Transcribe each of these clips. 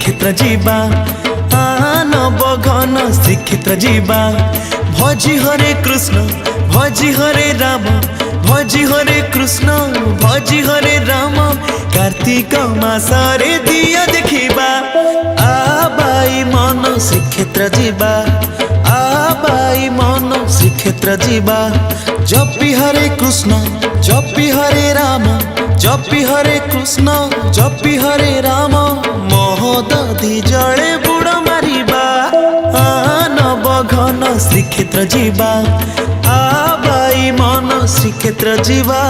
श्रीक्षेत्र जीवा नव घन श्रीक्षेत्र जीवा भजी हरे कृष्ण भजी हरे राम भजी हरे कृष्ण भजी हरे राम कार्तिक मासरे दिया देखिबा आबाई मन श्रीक्षेत्र जीवा आबाई मन श्रीक्षेत्र जीवा जपि हरे कृष्ण जपि हरे राम जपि हरे कृष्ण जपि हरे राम महोदधि जड़े बुड़ मारिबा नव घन श्रीक्षेत्र जीवा आबाई मन श्रीक्षेत्र जीवा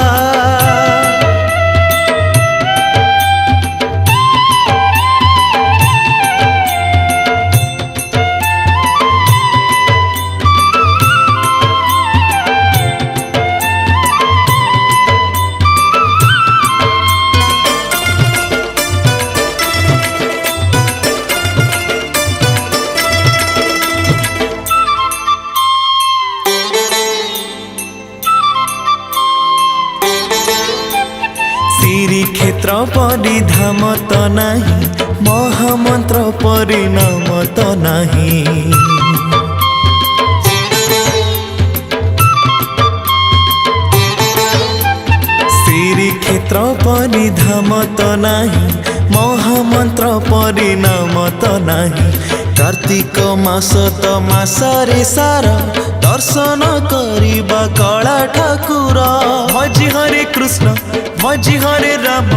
श्रीक्षेत्र परिधाम तो नहीं महामंत्र परिणाम तो नहीं श्रीक्षेत्र परिधाम तो नहीं महामंत्र परिणाम तो नहीं कार्तिक मास तो मासरे सार दर्शन करिबा कला ठाकुर भजी हरे कृष्ण भजी हरे राम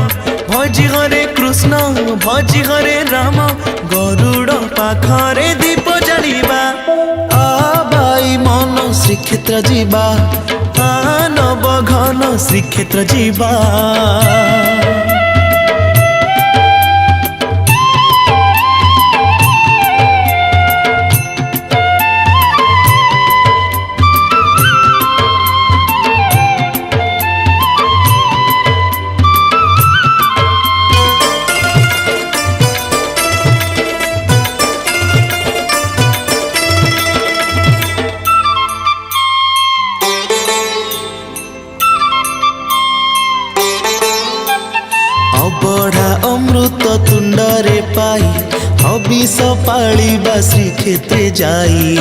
भजी हरे कृष्ण भजी हरे राम गरुड़ पाखरे दीप जलिबा आबाई मन श्रीक्षेत्र जीवा नव घन श्रीक्षेत्र जीवा अबढ़ा अमृत तुंडरे पाई हबिष पालिबा श्रीक्षेत्र जाई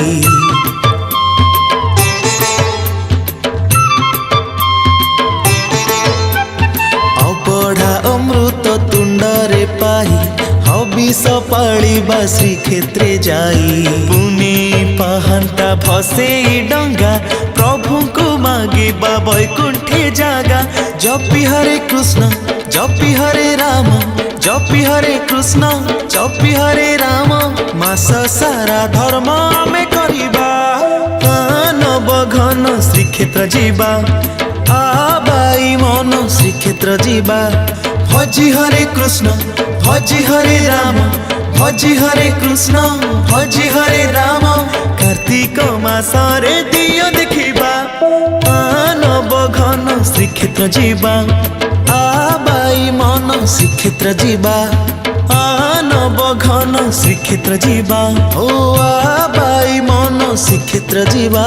अबढ़ा अमृत तुंडरे पाई हबिष पालिबा श्रीक्षेत्र जाई पुनि पहांता भसे डंगा प्रभु को मागिबा वैकुंठे जागा जपि हरे कृष्ण जपि हरे राम जपि हरे कृष्ण जपि हरे राम मास सारा धर्म आमे करिबा नव घन श्रीक्षेत्र जीवा आबाई मन श्रीक्षेत्र जीवा भजी हरे कृष्ण भजी हरे राम भजी हरे कृष्ण भजी हरे राम कार्तिक मासरे दिया देखिबा नव घन श्रीक्षेत्र जीवा आबाई मन श्रीक्षेत्र जीवा नव घन श्रीक्षेत्र जीवा ओ आबाई मन श्रीक्षेत्र जीवा।